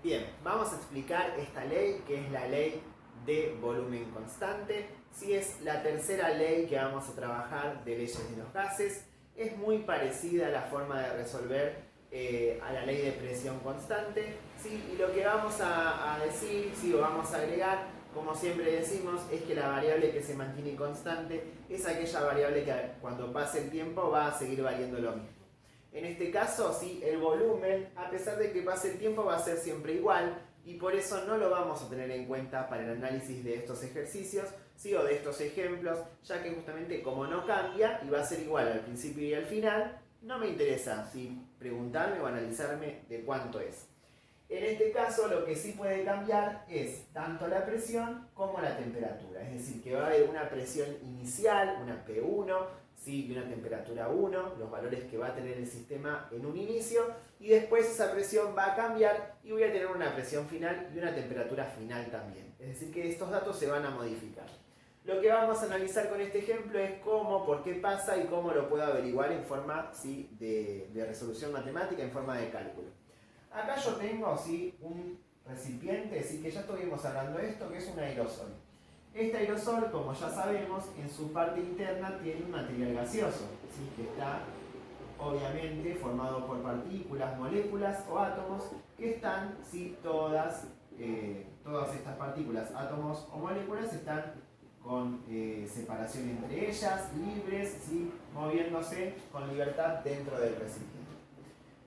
Bien, vamos a explicar esta ley que es la ley de volumen constante. Si es la tercera ley que vamos a trabajar de leyes de los gases, es muy parecida a la forma de resolver a la ley de presión constante. ¿Sí? Y lo que vamos a decir, sí, o vamos a agregar, como siempre decimos, es que la variable que se mantiene constante es aquella variable que cuando pase el tiempo va a seguir valiendo lo mismo. En este caso, sí, el volumen, a pesar de que pase el tiempo, va a ser siempre igual y por eso no lo vamos a tener en cuenta para el análisis de estos ejercicios, sí, o de estos ejemplos, ya que justamente como no cambia y va a ser igual al principio y al final, no me interesa si preguntarme o analizarme de cuánto es. En este caso, lo que sí puede cambiar es tanto la presión como la temperatura. Es decir, que va a haber una presión inicial, una P1, ¿sí? Y una temperatura 1, los valores que va a tener el sistema en un inicio. Y después esa presión va a cambiar y voy a tener una presión final y una temperatura final también. Es decir, que estos datos se van a modificar. Lo que vamos a analizar con este ejemplo es cómo, por qué pasa y cómo lo puedo averiguar en forma, ¿sí?, de resolución matemática, en forma de cálculo. Acá yo tengo, ¿sí?, un recipiente, ¿sí?, que ya estuvimos hablando de esto, que es un aerosol. Este aerosol, como ya sabemos, en su parte interna tiene un material gaseoso, ¿sí?, que está obviamente formado por partículas, moléculas o átomos que están, ¿sí?, todas estas partículas, átomos o moléculas están con separación entre ellas, libres, ¿sí?, moviéndose con libertad dentro del recipiente.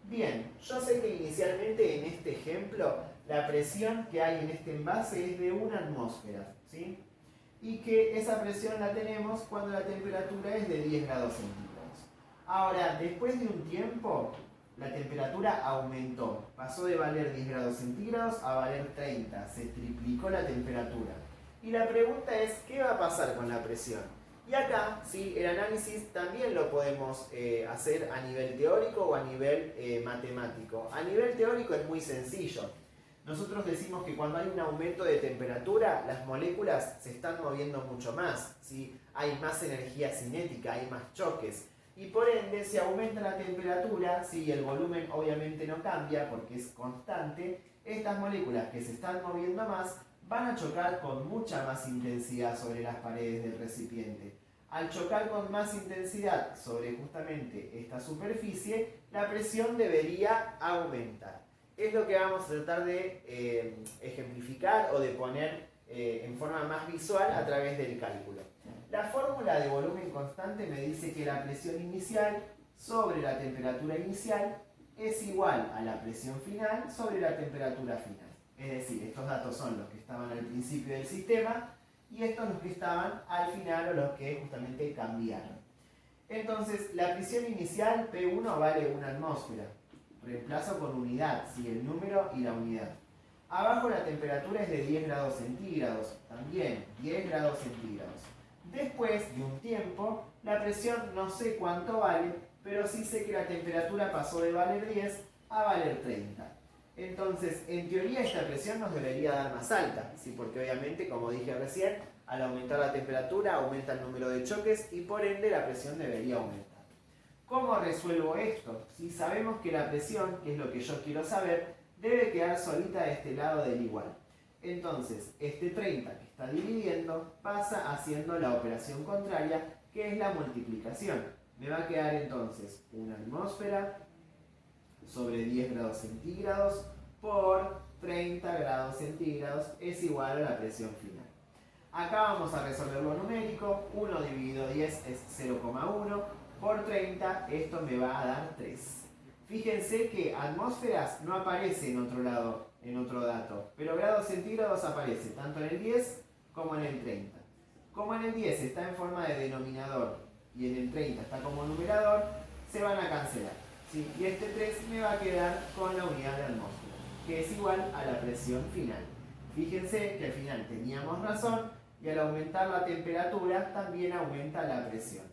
Bien, yo sé que inicialmente en este ejemplo la presión que hay en este envase es de 1 atmósfera, ¿sí? Y que esa presión la tenemos cuando la temperatura es de 10 grados centígrados. Ahora, después de un tiempo, la temperatura aumentó, pasó de valer 10 grados centígrados a valer 30, se triplicó la temperatura. Y la pregunta es, ¿qué va a pasar con la presión? Y acá, sí, el análisis también lo podemos hacer a nivel teórico o a nivel matemático. A nivel teórico es muy sencillo. Nosotros decimos que cuando hay un aumento de temperatura, las moléculas se están moviendo mucho más, ¿sí? Hay más energía cinética, hay más choques. Y por ende, si aumenta la temperatura, sí, el volumen obviamente no cambia porque es constante, estas moléculas que se están moviendo más van a chocar con mucha más intensidad sobre las paredes del recipiente. Al chocar con más intensidad sobre justamente esta superficie, la presión debería aumentar. Es lo que vamos a tratar de ejemplificar o de poner en forma más visual a través del cálculo. La fórmula de volumen constante me dice que la presión inicial sobre la temperatura inicial es igual a la presión final sobre la temperatura final. Es decir, estos datos son los que estaban al principio del sistema y estos los que estaban al final o los que justamente cambiaron. Entonces, la presión inicial P1 vale 1 atmósfera. Reemplazo con unidad, ¿sí?, el número y la unidad. Abajo la temperatura es de 10 grados centígrados, también 10 grados centígrados. Después de un tiempo, la presión no sé cuánto vale, pero sí sé que la temperatura pasó de valer 10 a valer 30. Entonces, en teoría esta presión nos debería dar más alta, ¿sí?, porque obviamente, como dije recién, al aumentar la temperatura aumenta el número de choques y por ende la presión debería aumentar. ¿Cómo resuelvo esto? Si sabemos que la presión, que es lo que yo quiero saber, debe quedar solita de este lado del igual. Entonces, este 30 que está dividiendo pasa haciendo la operación contraria, que es la multiplicación. Me va a quedar entonces una atmósfera sobre 10 grados centígrados por 30 grados centígrados es igual a la presión final. Acá vamos a resolver lo numérico. 1 dividido 10 es 0,1. Por 30 esto me va a dar 3. Fíjense que atmósferas no aparece en otro lado, en otro dato, pero grados centígrados aparece tanto en el 10 como en el 30. Como en el 10 está en forma de denominador y en el 30 está como numerador, se van a cancelar, ¿sí? Y este 3 me va a quedar con la unidad de atmósfera, que es igual a la presión final. Fíjense que al final teníamos razón y al aumentar la temperatura también aumenta la presión.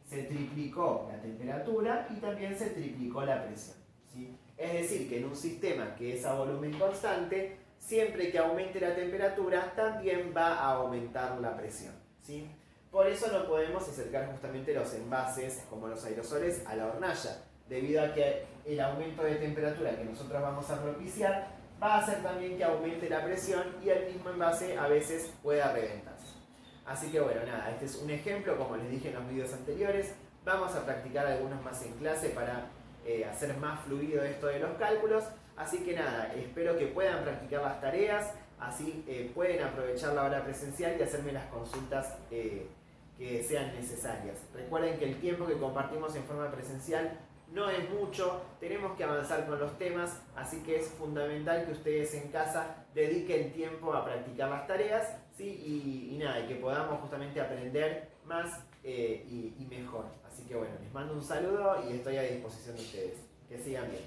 Se triplicó la temperatura y también se triplicó la presión, ¿sí? Es decir, que en un sistema que es a volumen constante, siempre que aumente la temperatura, también va a aumentar la presión, ¿sí? Por eso no podemos acercar justamente los envases, como los aerosoles, a la hornalla, debido a que el aumento de temperatura que nosotros vamos a propiciar va a hacer también que aumente la presión y el mismo envase a veces pueda reventarse. Así que bueno, nada, este es un ejemplo, como les dije en los videos anteriores. Vamos a practicar algunos más en clase para hacer más fluido esto de los cálculos. Así que nada, espero que puedan practicar las tareas, así pueden aprovechar la hora presencial y hacerme las consultas que sean necesarias. Recuerden que el tiempo que compartimos en forma presencial no es mucho, tenemos que avanzar con los temas, así que es fundamental que ustedes en casa dediquen tiempo a practicar las tareas, ¿sí? y nada, y que podamos justamente aprender más y mejor. Así que bueno, les mando un saludo y estoy a disposición de ustedes. Que sigan bien.